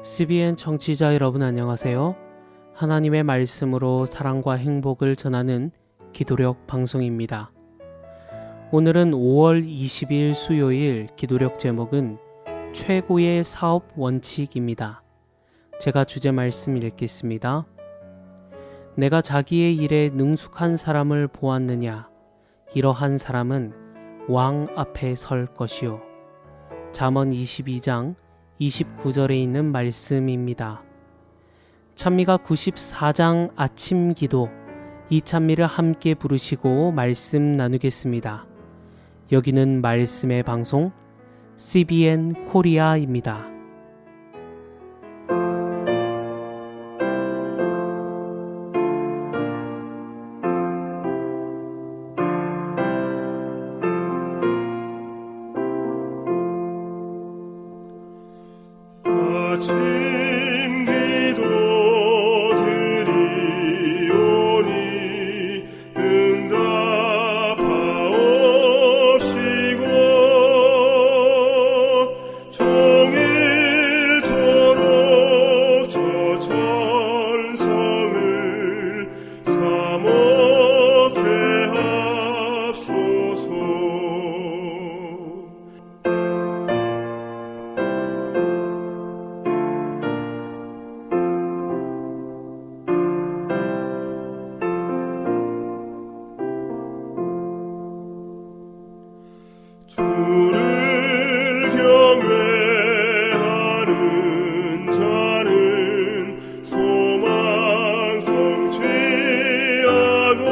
CBN 청취자 여러분 안녕하세요. 하나님의 말씀으로 사랑과 행복을 전하는 기도력 방송입니다. 오늘은 5월 20일 수요일 기도력 제목은 최고의 사업 원칙입니다. 제가 주제 말씀 읽겠습니다. 내가 자기의 일에 능숙한 사람을 보았느냐? 이러한 사람은 왕 앞에 설 것이요. 잠언 22장 29절에 있는 말씀입니다. 찬미가 94장 아침 기도, 이 찬미를 함께 부르시고 말씀 나누겠습니다. 여기는 말씀의 방송 CBN 코리아입니다. 아침 기도 드리오니 응답하옵시고 종일토록 저 천성을 사목해 합소서. 주를 경외하는 자는 소망 성취하고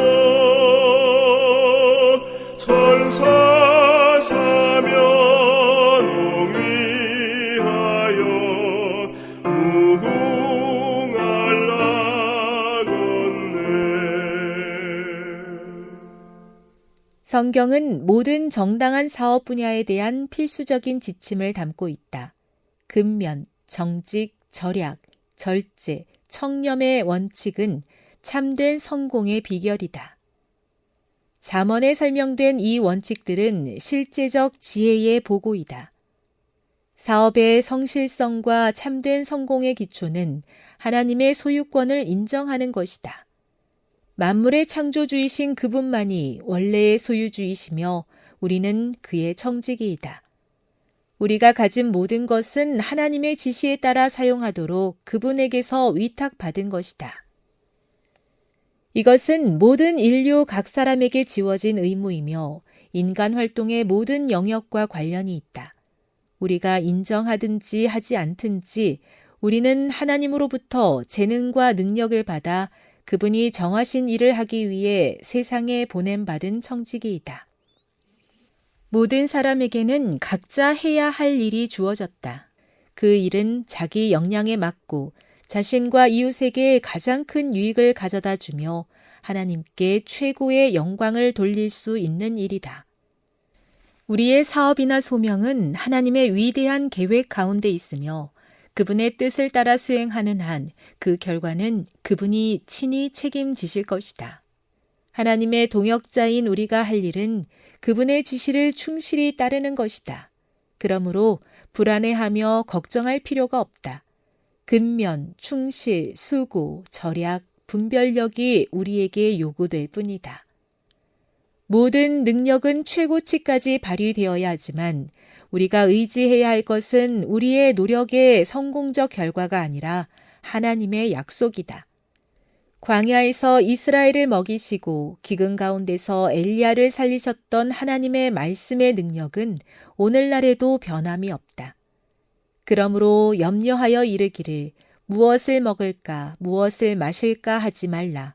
천사 사면 옹위하여 무궁할 나걷네. 성경은 모든 정당한 사업 분야에 대한 필수적인 지침을 담고 있다. 근면, 정직, 절약, 절제, 청렴의 원칙은 참된 성공의 비결이다. 잠언에 설명된 이 원칙들은 실제적 지혜의 보고이다. 사업의 성실성과 참된 성공의 기초는 하나님의 소유권을 인정하는 것이다. 만물의 창조주이신 그분만이 원래의 소유주이시며 우리는 그의 청지기이다. 우리가 가진 모든 것은 하나님의 지시에 따라 사용하도록 그분에게서 위탁받은 것이다. 이것은 모든 인류 각 사람에게 지워진 의무이며 인간 활동의 모든 영역과 관련이 있다. 우리가 인정하든지 하지 않든지 우리는 하나님으로부터 재능과 능력을 받아 그분이 정하신 일을 하기 위해 세상에 보냄받은 청지기이다. 모든 사람에게는 각자 해야 할 일이 주어졌다. 그 일은 자기 역량에 맞고 자신과 이웃에게 가장 큰 유익을 가져다 주며 하나님께 최고의 영광을 돌릴 수 있는 일이다. 우리의 사업이나 소명은 하나님의 위대한 계획 가운데 있으며 그분의 뜻을 따라 수행하는 한 그 결과는 그분이 친히 책임지실 것이다. 하나님의 동역자인 우리가 할 일은 그분의 지시를 충실히 따르는 것이다. 그러므로 불안해하며 걱정할 필요가 없다. 근면, 충실, 수고, 절약, 분별력이 우리에게 요구될 뿐이다. 모든 능력은 최고치까지 발휘되어야 하지만 우리가 의지해야 할 것은 우리의 노력의 성공적 결과가 아니라 하나님의 약속이다. 광야에서 이스라엘을 먹이시고 기근 가운데서 엘리야를 살리셨던 하나님의 말씀의 능력은 오늘날에도 변함이 없다. 그러므로 염려하여 이르기를 무엇을 먹을까 무엇을 마실까 하지 말라.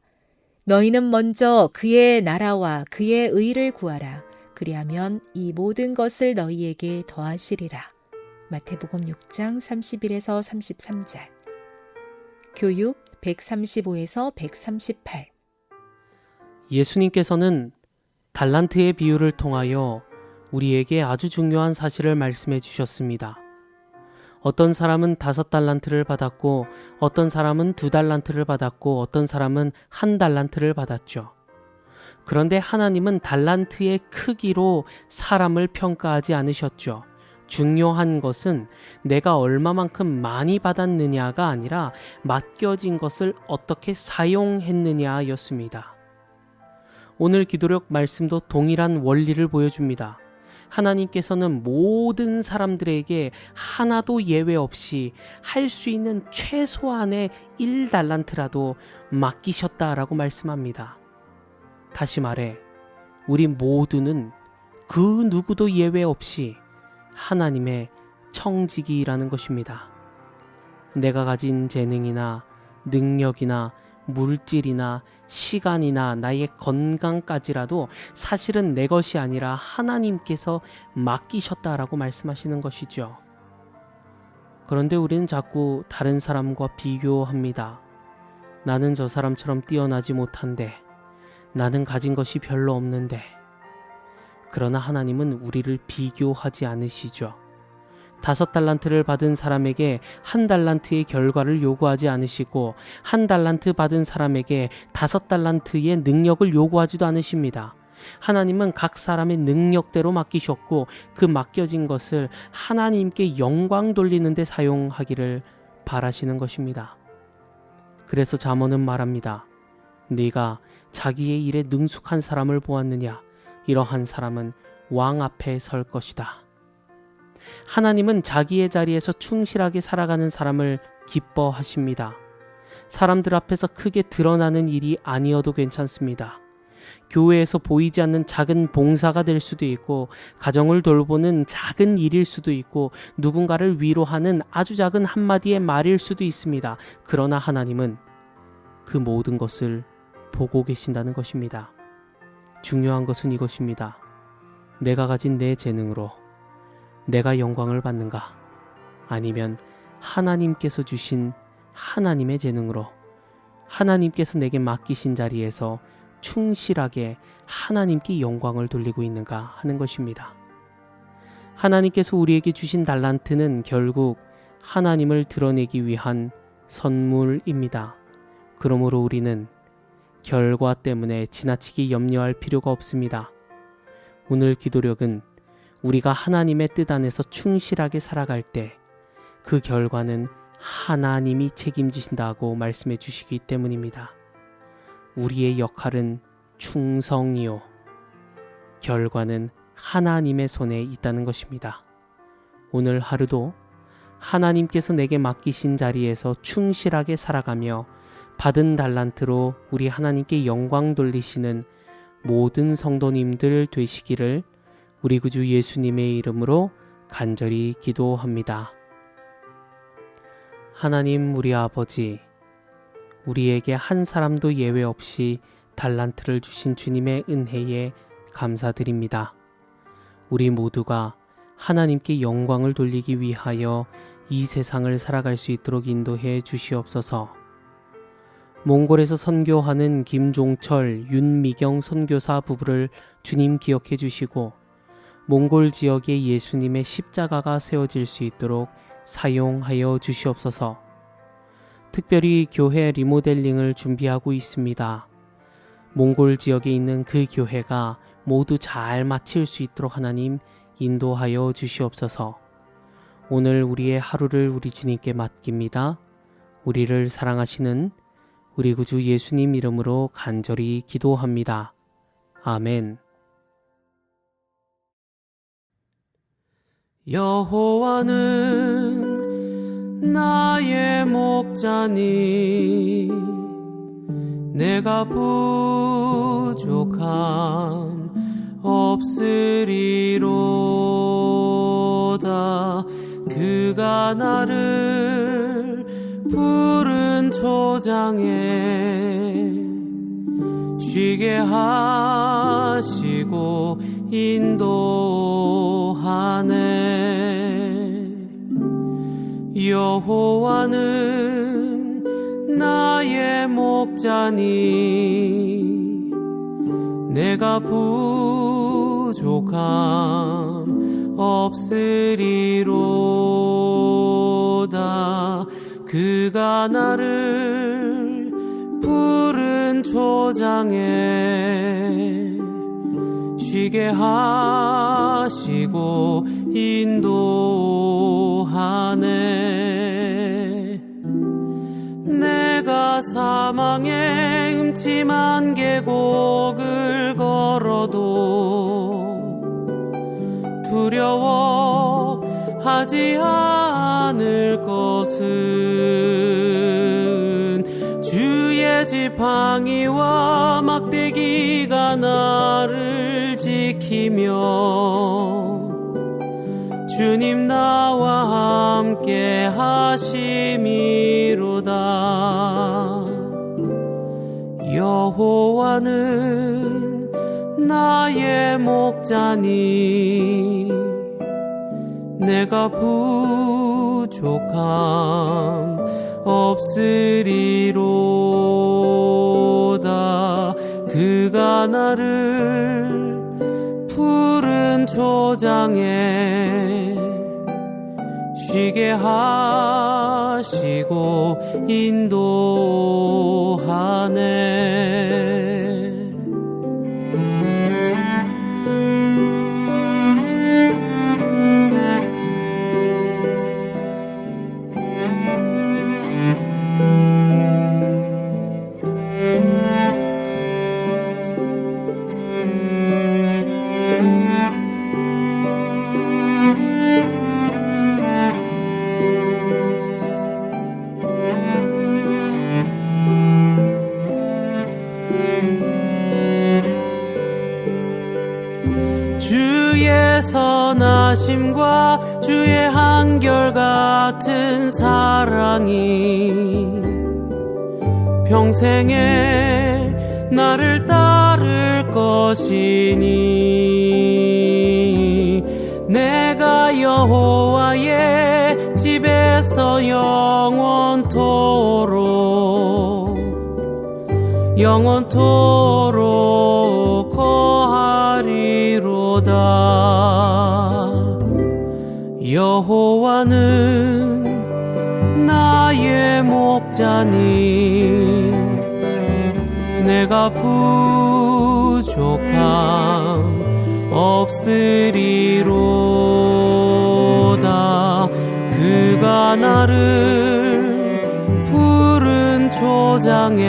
너희는 먼저 그의 나라와 그의 의를 구하라. 그리하면 이 모든 것을 너희에게 더하시리라. 마태복음 6장 31에서 33절. 교육 135에서 138. 예수님께서는 달란트의 비유를 통하여 우리에게 아주 중요한 사실을 말씀해 주셨습니다. 어떤 사람은 5달란트를 받았고 어떤 사람은 2달란트를 받았고 어떤 사람은 1달란트를 받았죠. 그런데 하나님은 달란트의 크기로 사람을 평가하지 않으셨죠. 중요한 것은 내가 얼마만큼 많이 받았느냐가 아니라 맡겨진 것을 어떻게 사용했느냐였습니다. 오늘 기도력 말씀도 동일한 원리를 보여줍니다. 하나님께서는 모든 사람들에게 하나도 예외 없이 할 수 있는 최소한의 1달란트라도 맡기셨다라고 말씀합니다. 다시 말해, 우리 모두는 그 누구도 예외 없이 하나님의 청지기라는 것입니다. 내가 가진 재능이나 능력이나 물질이나 시간이나 나의 건강까지라도 사실은 내 것이 아니라 하나님께서 맡기셨다라고 말씀하시는 것이죠. 그런데 우리는 자꾸 다른 사람과 비교합니다. 나는 저 사람처럼 뛰어나지 못한데, 나는 가진 것이 별로 없는데. 그러나 하나님은 우리를 비교하지 않으시죠. 5달란트를 받은 사람에게 1달란트의 결과를 요구하지 않으시고 1달란트 받은 사람에게 5달란트의 능력을 요구하지도 않으십니다. 하나님은 각 사람의 능력대로 맡기셨고 그 맡겨진 것을 하나님께 영광 돌리는 데 사용하기를 바라시는 것입니다. 그래서 잠언은 말합니다. 네가 자기의 일에 능숙한 사람을 보았느냐? 이러한 사람은 왕 앞에 설 것이다. 하나님은 자기의 자리에서 충실하게 살아가는 사람을 기뻐하십니다. 사람들 앞에서 크게 드러나는 일이 아니어도 괜찮습니다. 교회에서 보이지 않는 작은 봉사가 될 수도 있고, 가정을 돌보는 작은 일일 수도 있고, 누군가를 위로하는 아주 작은 한마디의 말일 수도 있습니다. 그러나 하나님은 그 모든 것을 보고 계신다는 것입니다. 중요한 것은 이것입니다. 내가 가진 내 재능으로 내가 영광을 받는가? 아니면 하나님께서 주신 하나님의 재능으로 하나님께서 내게 맡기신 자리에서 충실하게 하나님께 영광을 돌리고 있는가 하는 것입니다. 하나님께서 우리에게 주신 달란트는 결국 하나님을 드러내기 위한 선물입니다. 그러므로 우리는 결과 때문에 지나치게 염려할 필요가 없습니다. 오늘 기도력은 우리가 하나님의 뜻 안에서 충실하게 살아갈 때 그 결과는 하나님이 책임지신다고 말씀해 주시기 때문입니다. 우리의 역할은 충성이요, 결과는 하나님의 손에 있다는 것입니다. 오늘 하루도 하나님께서 내게 맡기신 자리에서 충실하게 살아가며 받은 달란트로 우리 하나님께 영광 돌리시는 모든 성도님들 되시기를 우리 구주 예수님의 이름으로 간절히 기도합니다. 하나님 우리 아버지, 우리에게 한 사람도 예외 없이 달란트를 주신 주님의 은혜에 감사드립니다. 우리 모두가 하나님께 영광을 돌리기 위하여 이 세상을 살아갈 수 있도록 인도해 주시옵소서. 몽골에서 선교하는 김종철, 윤미경 선교사 부부를 주님 기억해 주시고 몽골 지역에 예수님의 십자가가 세워질 수 있도록 사용하여 주시옵소서. 특별히 교회 리모델링을 준비하고 있습니다. 몽골 지역에 있는 그 교회가 모두 잘 마칠 수 있도록 하나님 인도하여 주시옵소서. 오늘 우리의 하루를 우리 주님께 맡깁니다. 우리를 사랑하시는 우리 구주 예수님 이름으로 간절히 기도합니다. 아멘. 여호와는 나의 목자니 내가 부족함 없으리로다. 그가 나를 푸른 초장에 쉬게 하시고 인도하네. 여호와는 나의 목자니 내가 부족함 없으리로다. 그가 나를 푸른 초장에 쉬게 하시고 인도하네. 내가 사망의 음침한 계곡을 걸어도 두려워하지 않을 것은 주의 지팡이와 막대기가 나를 지키며 주님 나와 함께 하심이로다. 여호와는 나의 목자니 내가 부족함 없으리로다. 그가 나를 푸른 초장에 쉬게 하시고 인도하네. 주의 선하심과 주의 한결같은 사랑이 평생에 나를 따를 것이니 내가 여호와의 집에서 영원토록 거하리로다. 여호와는 나의 목자니 내가 부족함 없으리로다. 그가 나를 푸른 초장에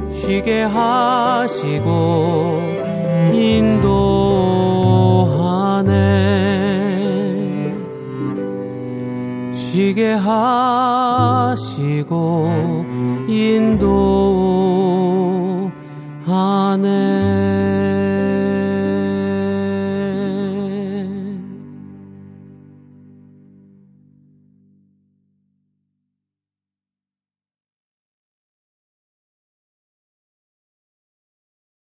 쉬게 하시고 인도하네. 쉬게 하시고